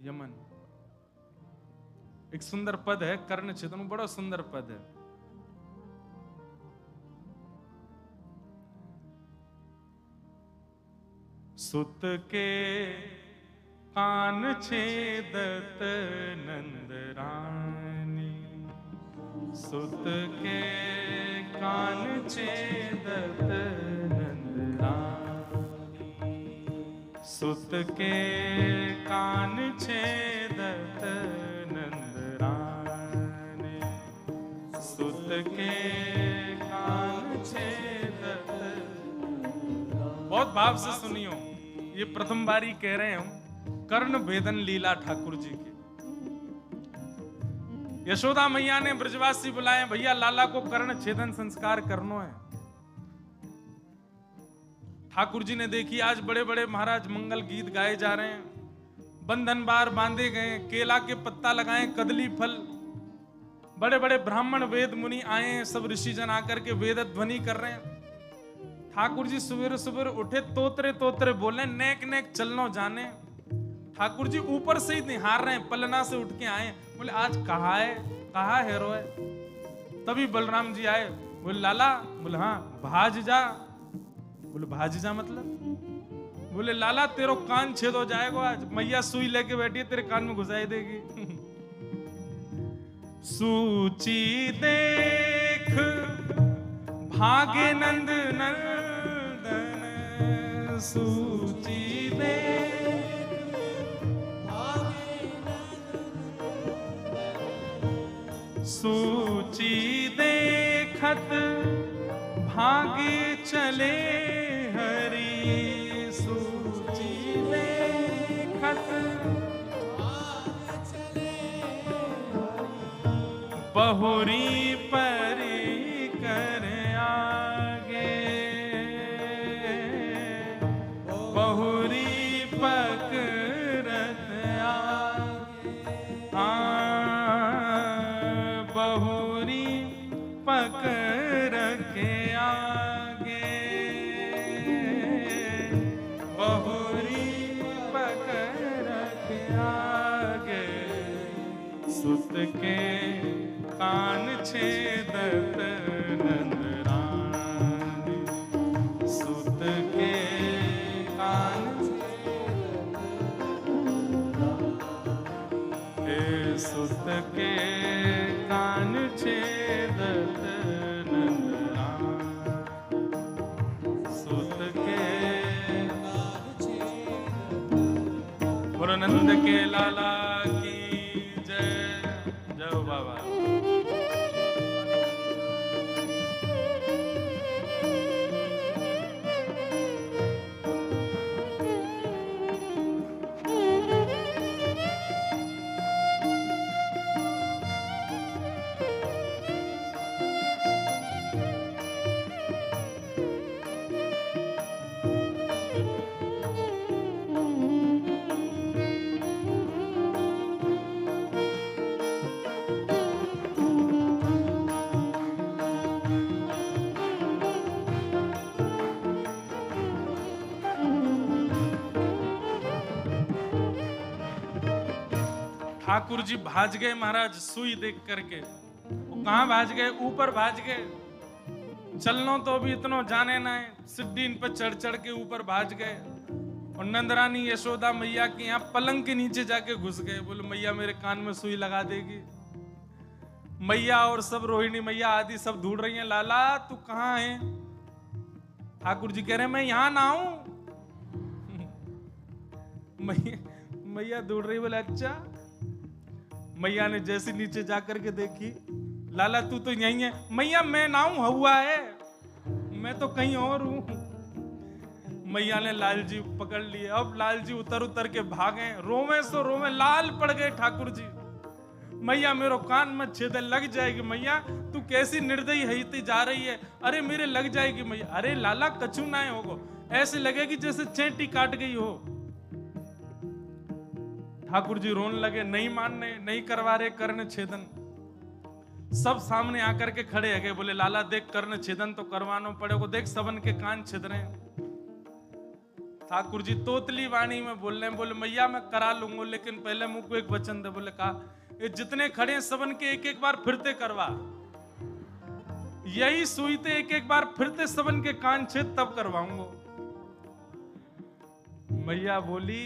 Yemen. एक सुंदर पद है, कर्ण छेदन, बड़ा सुंदर पद है। सुत के कान छेदत नंदरानी, सुत के कान छेदत नंदरानी, सुत के कान छेदत नंदरानी, सुत के कान छेदत। बहुत भाव से सुनियो, ये प्रथम बारी कह रहे हैं कर्ण भेदन लीला ठाकुर जी की। यशोदा मैया ने ब्रजवासी बुलाए, भैया लाला को कर्ण छेदन संस्कार करनो है। ठाकुर जी ने देखी आज बड़े बड़े महाराज मंगल गीत गाए जा रहे हैं, बंधन बार बांधे गए, केला के पत्ता लगाए, कदली फल, बड़े बड़े ब्राह्मण वेद मुनि आए हैं, सब ऋषि जन आकर के वेद ध्वनि कर रहे हैं। ठाकुर जी सुबह सुबह उठे, तोतरे तोतरे बोले, नेक नेक चलनो जाने। ठाकुर जी ऊपर से ही निहार रहे हैं, पलना से उठ के आए, बोले आज कहा है, कहा है रोए। तभी बलराम जी आए, बोले लाला, बोले हाँ भाज जा। बोले भाज जा मतलब? बोले लाला तेरो कान छेद हो जाएगा आज, मैया सुई लेके बैठी है, तेरे कान में घुसाई देगी। सूची देख भागे नंद नंदन, सूची देख भागे नंदन, सूची देखत भागे चले हरि, सूची देखत भागे चले हरि, बहुरी परी कर आगे, बहुरी पकड़त आगे, बहुरी पकड़ के आगे, बहुरी पकड़ के आगे, सुत के कान छेदत नंदरानी, सुत के कान छेदत, सुत के कान छेदत नंदरानी, सुत के कान छेदत। बोलो नंद के लाला की जय। जय हो बाबा। ठाकुर जी भाज गए महाराज सुई देख करके। वो कहां भाज गए? ऊपर भाज गए। चलनो तो भी इतनो जाने ना है, सिद्दीन पर चढ़ चढ़ के ऊपर भाज गए। और नंदरानी यशोदा मैया के यहाँ पलंग के नीचे जाके घुस गए। बोले मैया मेरे कान में सुई लगा देगी। मैया और सब रोहिणी मैया आदि सब ढूंढ रही हैं, लाला तू कहाँ है? ठाकुर जी कह रहे हैं मैं यहां ना हूं। मैया ढूंढ रही, बोले अच्छा। मैया ने जैसे नीचे जाकर के देखी, लाला तू तो यहीं है। मैया मैं ना हूं, हुआ है, मैं तो कहीं और हूं। मैया ने लाल जी पकड़ लिए। अब लाल जी उतर उतर के भागे, रोवे सो रोवे लाल पड़ गए ठाकुर जी। मैया मेरो कान में छेद लग जाएगी। मैया तू कैसी निर्दयी हईती जा रही है? अरे मेरे लग जाएगी मैया। अरे लाला कछु ना होगो, ऐसे लगेगी जैसे चेंटी काट गई हो। ठाकुर जी रोने लगे, नहीं मानने, नहीं करवा रहे कर्ण छेदन। सब सामने आकर के खड़े है, बोले लाला देख कर्ण छेदन तो करवाना पड़ेगा, देख सबन के कान छिद रहे हैं। ठाकुर जी तोतली वाणी में बोल रहे हैं, बोले मैया मैं करा लूंगा, लेकिन पहले मुझ को एक वचन दे। बोले कहा, ये जितने खड़े हैं सबन के एक एक बार फिरते करवा, यही सुई थे एक एक बार फिरते सबन के कान छेद तब करवाऊंगा। मैया बोली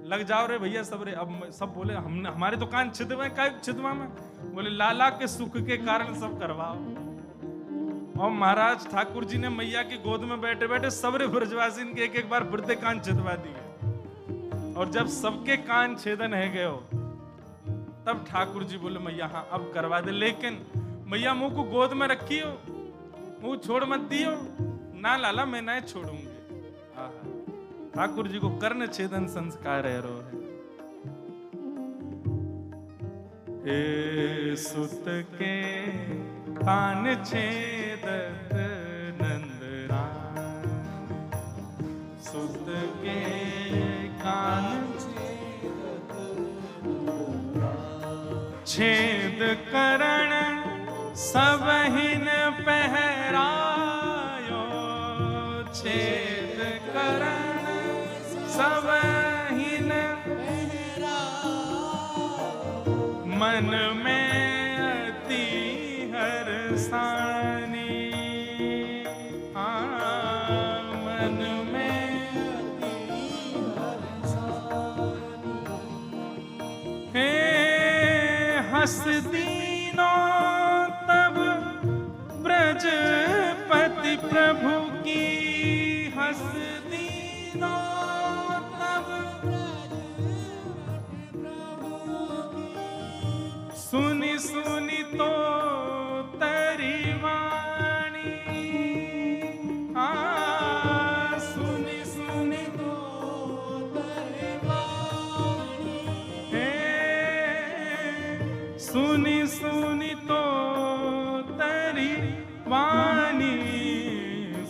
लग जाओ रे भैया सब रे। अब सब बोले हमने हमारे तो कान छिदवा का छिदवा में। बोले लाला के सुख के कारण सब करवाओ। और महाराज ठाकुर जी ने मैया की गोद में बैठे बैठे सबरे ब्रजवासी के एक एक बार फिरते कान छिदवा दिए। और जब सबके कान छेदन है गए हो, तब ठाकुर जी बोले मैया हाँ अब करवा दे, लेकिन मैया मुंह को गोद में रखी हो, मुंह छोड़ मत दियो। ना लाला मैं ना छोड़ूंगी। ठाकुर जी को कर्ण छेदन संस्कार है रो है। ए सुत के कान छेदत नंदराम, सुत के कान छेद करण सबहिन पहरायो, छेद करण सबहिन मन में अति हर्षानी, मन में अति हर्षानी। हे हंस दीनो तब ब्रजपति प्रभु की, हंस दीनो सुनी सुनी तो तेरी वाणी, सुनी सुनी तो तेरी वाणी, सुनी सुनी तो तेरी वाणी,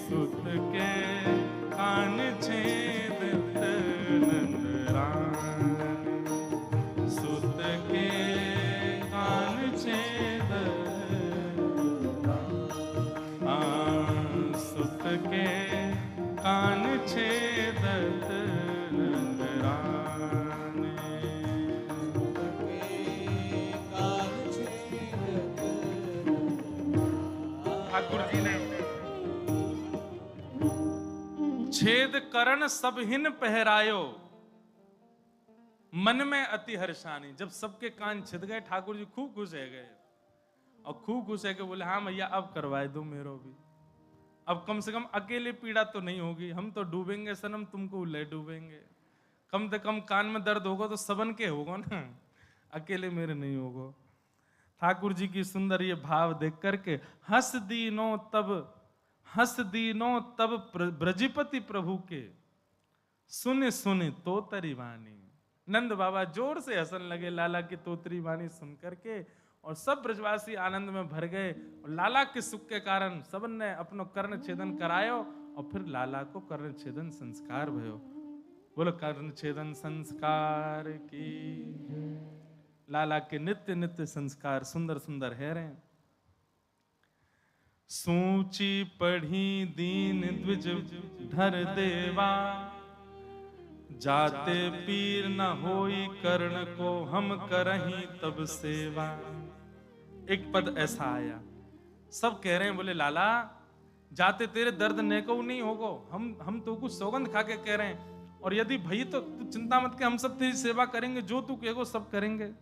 सुत के कान छेदत नंदराम, सुत के सुत के कान छेदत नंदराम, सुत के कान छेदत। ठाकुर जी ने छेद करण सबहिन पहरायो, मन में अति हर्षानी। जब सबके कान छिद गए ठाकुर जी खूब खुश है गए, और खूब खुश है के बोले हाँ मैया अब करवाए दो मेरो भी, अब कम से कम अकेले पीड़ा तो नहीं होगी, हम तो डूबेंगे सनम तुमको ले डूबेंगे, कम से कम कान में दर्द होगा तो सबन के होगा ना, अकेले मेरे नहीं होगा। ठाकुर जी की सुंदर ये भाव देख करके हंस दीनो तब ब्रजपति प्रभु के, सुन सुन तो तरी वाणी। नंद बाबा जोर से हंसन लगे लाला की तोतरी वाणी सुन करके, और सब ब्रजवासी आनंद में भर गए। और लाला के सुख के कारण सबन ने अपनो कर्ण छेदन करायो, और फिर लाला को कर्ण छेदन संस्कार भयो। बोलो कर्ण छेदन संस्कार की। लाला के नित्य नित्य संस्कार सुंदर सुंदर है रहे। सूची पढ़ी दीन द्विज धर देवा, जाते पीर न होई कर्ण को हम करही तब सेवा। एक पद ऐसा आया, सब कह रहे हैं बोले लाला जाते तेरे दर्द नेको नहीं होगो, हम तो कुछ सौगंध खा के कह रहे हैं, और यदि भई तो तू चिंता मत के, हम सब तेरी सेवा करेंगे, जो तू कहेगो सब करेंगे।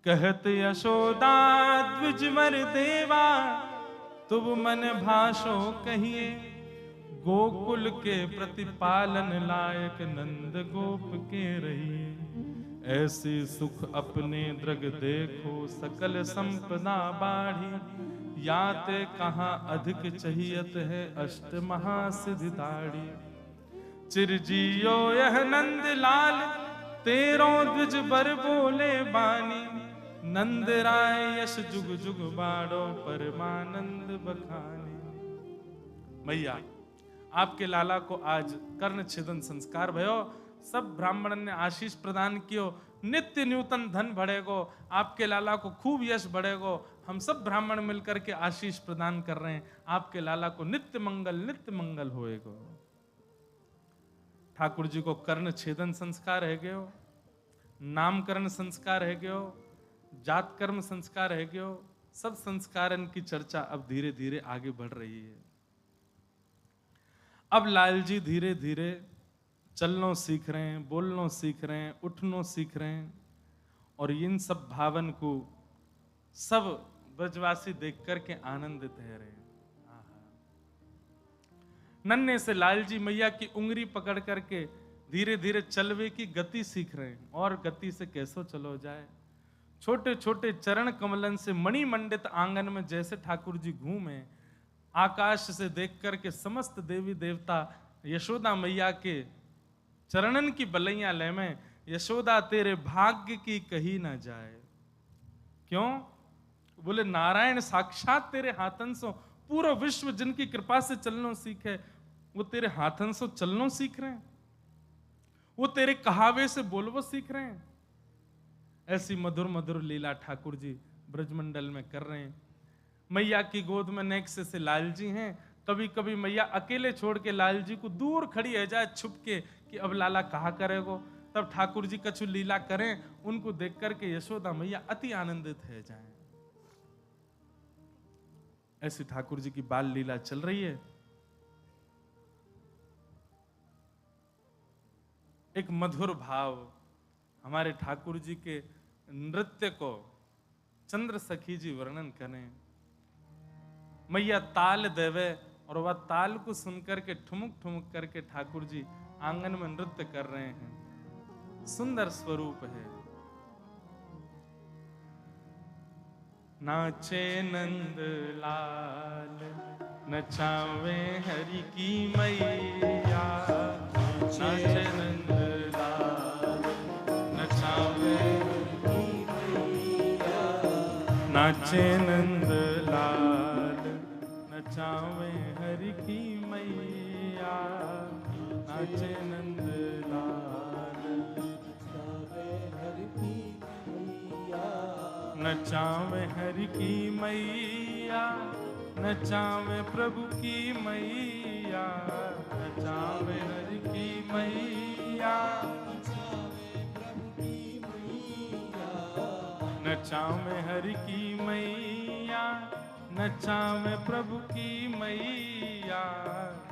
कहत यशोदा द्विजवर देवा, तुम मन भाषो कहिए, गोकुल के प्रतिपालन लायक नंद गोप के रहिए। ऐसे सुख अपने दृग देखो सकल संपदा बाढ़ी, याते कहाँ अधिक चाहियत है अष्ट महासिद्धि दाढ़ी। चिरजियो यह नंद लाल तेरो द्विज बर बोले बानी, नंद राय यश जुग जुग बाड़ो परमानंद बखानी। मैया आपके लाला को आज कर्ण छेदन संस्कार भयो, सब ब्राह्मण ने आशीष प्रदान कियो, नित्य नूतन धन बढ़ेगो, आपके लाला को खूब यश बढ़ेगो। हम सब ब्राह्मण मिलकर के आशीष प्रदान कर रहे हैं, आपके लाला को नित्य मंगल होएगो। ठाकुर जी को कर्ण छेदन संस्कार है गयो, नामकरण संस्कार है गयो, जात कर्म संस्कार है गयो। सब संस्कारन की चर्चा अब धीरे धीरे आगे बढ़ रही है। अब लाल जी धीरे धीरे चलनो सीख रहे हैं, बोलनो सीख रहे हैं, उठनो सीख रहे हैं, और इन सब भावन को सब ब्रजवासी देख करके आनंदित है रहे। नन्हे से लाल जी मैया की उंगली पकड़ करके धीरे धीरे चलवे की गति सीख रहे हैं, और गति से कैसो चलो जाए। छोटे छोटे चरण कमलन से मणिमंडित आंगन में जैसे ठाकुर जी घूमे, आकाश से देख करके समस्त देवी देवता यशोदा मैया के चरणन की बलैया ले में, यशोदा तेरे भाग्य की कही ना जाए। क्यों? बोले नारायण साक्षात तेरे हाथन सो, पूरा विश्व जिनकी कृपा से चलनो सीखे, वो तेरे हाथन से चलनो सीख रहे हैं, वो तेरे कहावे से बोलवो सीख रहे हैं। ऐसी मधुर मधुर लीला ठाकुर जी ब्रजमंडल में कर रहे हैं। मैया की गोद में नेक्स्ट से लाल जी हैं। कभी कभी मैया अकेले छोड़ के लाल जी को दूर खड़ी है जाए छुप के कि अब लाला कहा करेगो, तब ठाकुर जी कछु लीला करें, उनको देख करके यशोदा मैया अति आनंदित है जाए। ऐसी ठाकुर जी की बाल लीला चल रही है। एक मधुर भाव हमारे ठाकुर जी के नृत्य को चंद्र सखी जी वर्णन करें। मैया ताल देवे और वह ताल को सुनकर के ठुमुक ठुमुक करके ठाकुर जी आंगन में नृत्य कर रहे हैं। सुंदर स्वरूप है। नाचे नंद लाल नचावे हरि की मैया, नाचे नंद लाल नचावे हरि की मैया, नाचे नंद लाल नचावे हरि की मैया, नाचे नंद लाल नचावे हरि की मैया, नचावे हरि की मैया, नचावे प्रभु की मैया, नचावे हरि की मैया, नचावे प्रभु की मैया, नचावे हरि की मैया, नचावे प्रभु की मैया,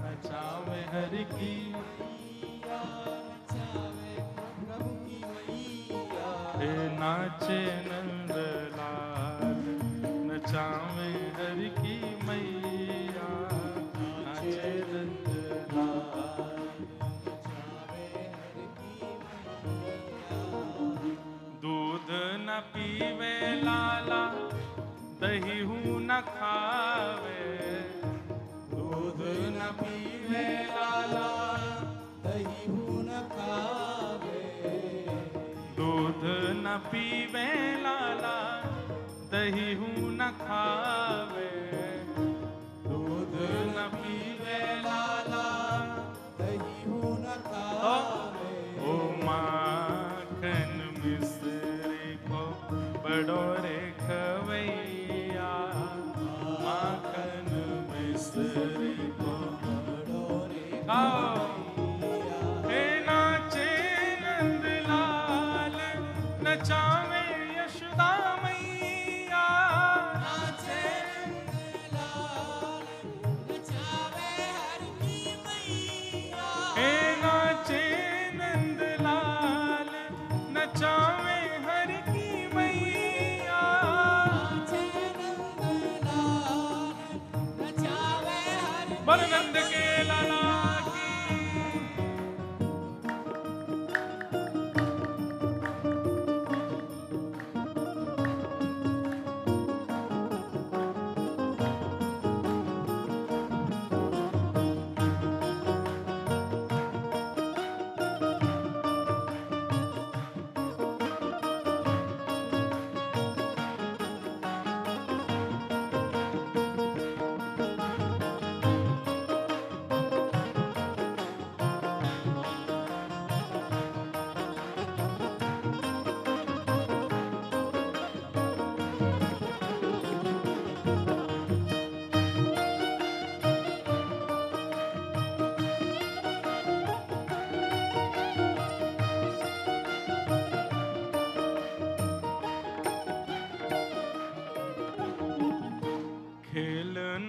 नचावे हरि की मैया, नचावे प्रभु की मैया, हे नाचे नंद लाल नचावे हरि की मैया, नाचे नंद लाल नचावे हरि की मैया। दूध न पीवे लाला दही हूँ न खावे, दूध न पीवे लाला दही हूँ न खावे, दूध न पीवे लाला दही हूँ न खावे, दूध न पीवे लाला दही हूँ न खावे। ओ माखन मिश्री को बड़ो रे खवैया, माखन मिश्री को बड़ो रे खवैया, हे नाचे नंद लाल नचावे यशोदा मैया, नाचे नंद लाल नचावे हरि की मैया, हे नाचे नंद लाल नचावे हरि की मैया, नाचे नंद लाल नचावे हरि बलनंद के लाला की।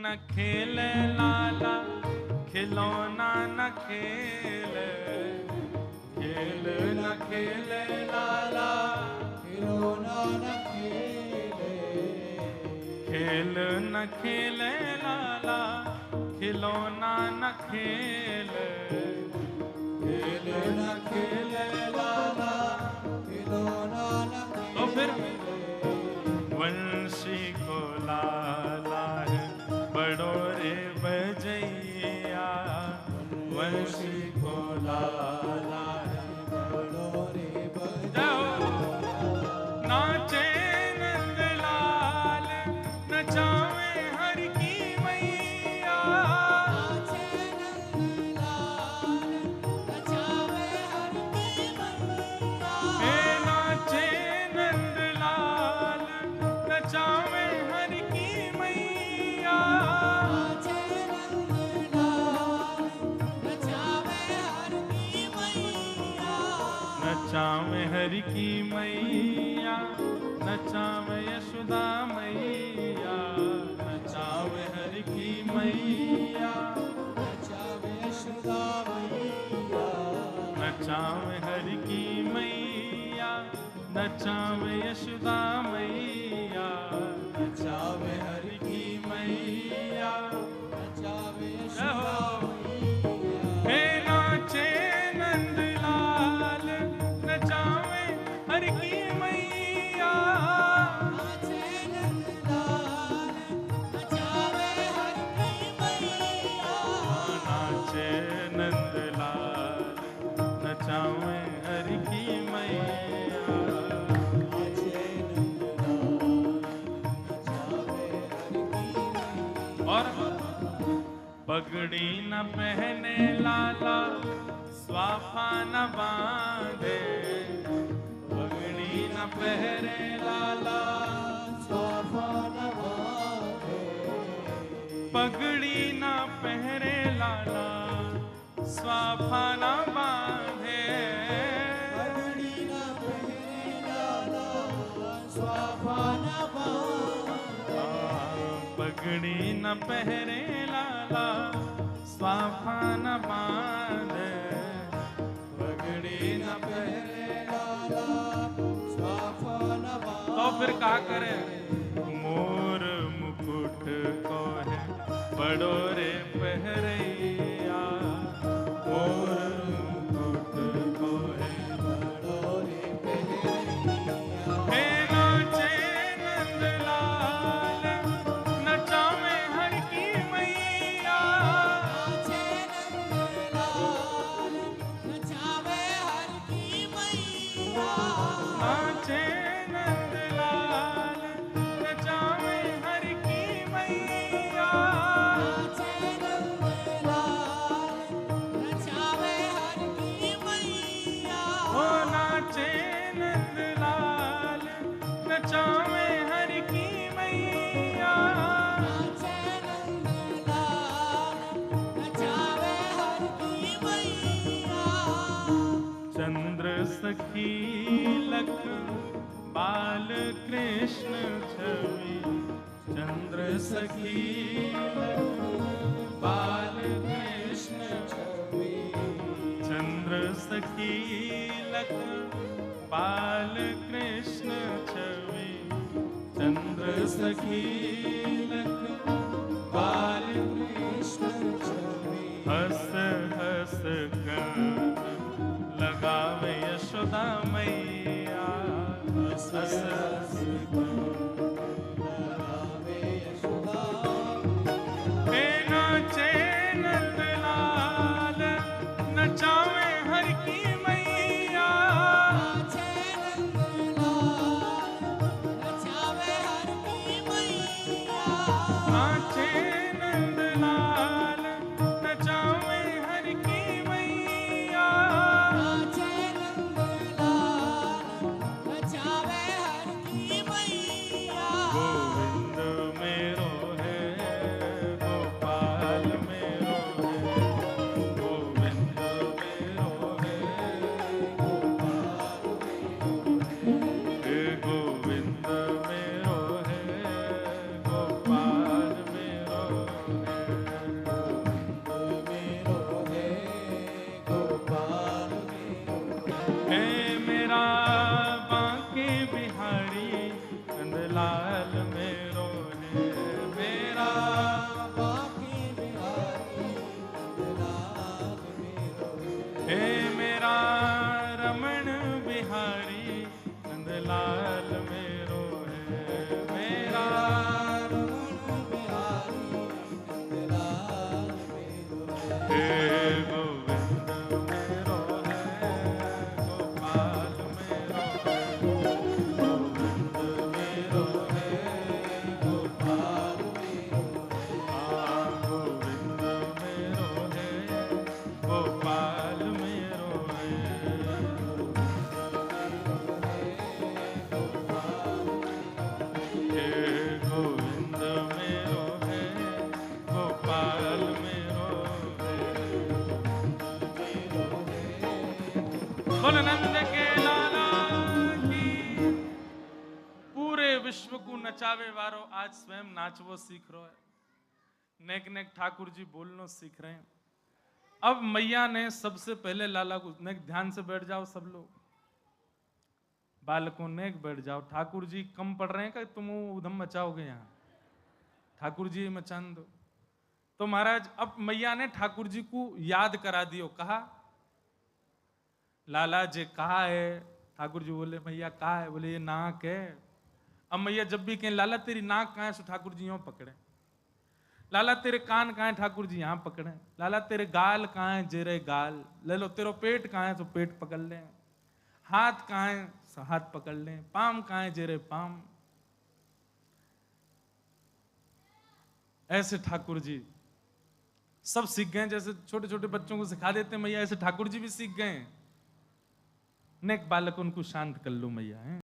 न खेले लाला, खिलौना न खेले, खेल न खेले लाला, खिलौना न खेले, खेल न खेले लाला, खिलौना न खेले, खेल न खेले लाला, खिलौना न खेले। तो फिर वंशी को लाला है बड़ो रे बजैया, वंशी को लाला है बड़ो रे बजैया। जाओ नाचे नंदलाल, नचावे हर की मैया, नाचे नंदलाल, नचावे हर की मैया। हे नाचे नंदलाल, नचावे हर की मैया, नाचे नंदलाल, नचावे हर की मैया। नचावे हर की मैया, नचावे यशोदा मैया, नचावे हर की मैया, नचावे यशोदा मैया। नचावे हर की मैया, नचावे यशोदा मैया, नचावे हर की मैया, नचावे जय यशोदा हो। मैया। हे नाचे नंदलाल, नचावे हर की मैया, नाचे नंदलाल, नचावे हर की मैया। नाचे नंदलाल, नचावे हर की मैया, नाचे नंदलाल, नचावे हर की मैया। और पगड़ी न पहने लाला, स्वाफा न बांधे, पगड़ी न पहने लाला, स्वाफा न बांधे। पगड़ी न पहरे लाला, स्वाफा न बांधे, पगड़ी न पहने लाला, स्वाफा न बांधे। पगड़ी न पहरे लाला, स्वाफा न बांधे, पगड़ी न पहरे लाला, स्वाफा न बांधे। तो फिर क्या करे, मोर मुकुट को है बड़ो रे पहरैया, मोर मुकुट को है बड़ो रे पहरैया। हे नाचे नंदलाल, नचावे हर की मैया, नाचे नंदलाल, नचावे हर की मैया। नाचे नंदलाल, नचावे हर की मैया, नाचे नंदलाल, नचावे हर की मैया। ओ नाचे नंदलाल, नचावे हर की मैया, नाचे नंदलाल, नचावे हर की मैया। चंद्र सखी लख बाल कृष्ण छवि, चंद्र सखी लख बाल कृष्ण छवि, चंद्र सखी लख बाल कृष्ण छवि, चंद्र सखी लख बाल कृष्ण छवि। हंस हंस कर लगावे यशोदा मैया, हंस हंस लगावे यशोदा। हे नाचे नंदलाल, नचावे हर की मैया, नाचे नंदलाल, नचावे हर की मैया। विश्व को नचावे वारो आज स्वयं नाचवो सीख रो है। नेक नेक ठाकुर जी बोलनो सीख रहे हैं। अब मैया ने सबसे पहले लाला को, नेक ध्यान से बैठ जाओ सब लोग, बालकों नेक बैठ जाओ। ठाकुर जी कम पढ़ रहे हैं कि तुम उधम मचाओगे यहाँ? ठाकुर जी मचान दो। तो महाराज अब मैया ने ठाकुर जी को याद करा दियो, कहा लाला जी कहा है? ठाकुर जी बोले मैया कहा है? बोले ये नाक है। अब मैया जब भी कहें लाला तेरी नाक कहाँ है, सो ठाकुर जी यूं पकड़े। लाला तेरे कान कहाँ है? ठाकुर जी यहाँ पकड़े। लाला तेरे गाल कहाँ है? जेरे गाल। ले लो तेरा पेट कहाँ है? तो पेट पकड़ ले। हाथ कहाँ है? सो हाथ पकड़ ले। पाम कहाँ है? जेरे पाम। ऐसे ठाकुर जी सब सीख गए, जैसे छोटे छोटे बच्चों को सिखा देते हैं मैया, ऐसे ठाकुर जी भी सीख गए। नेक बालक उनको शांत कर लो मैया है।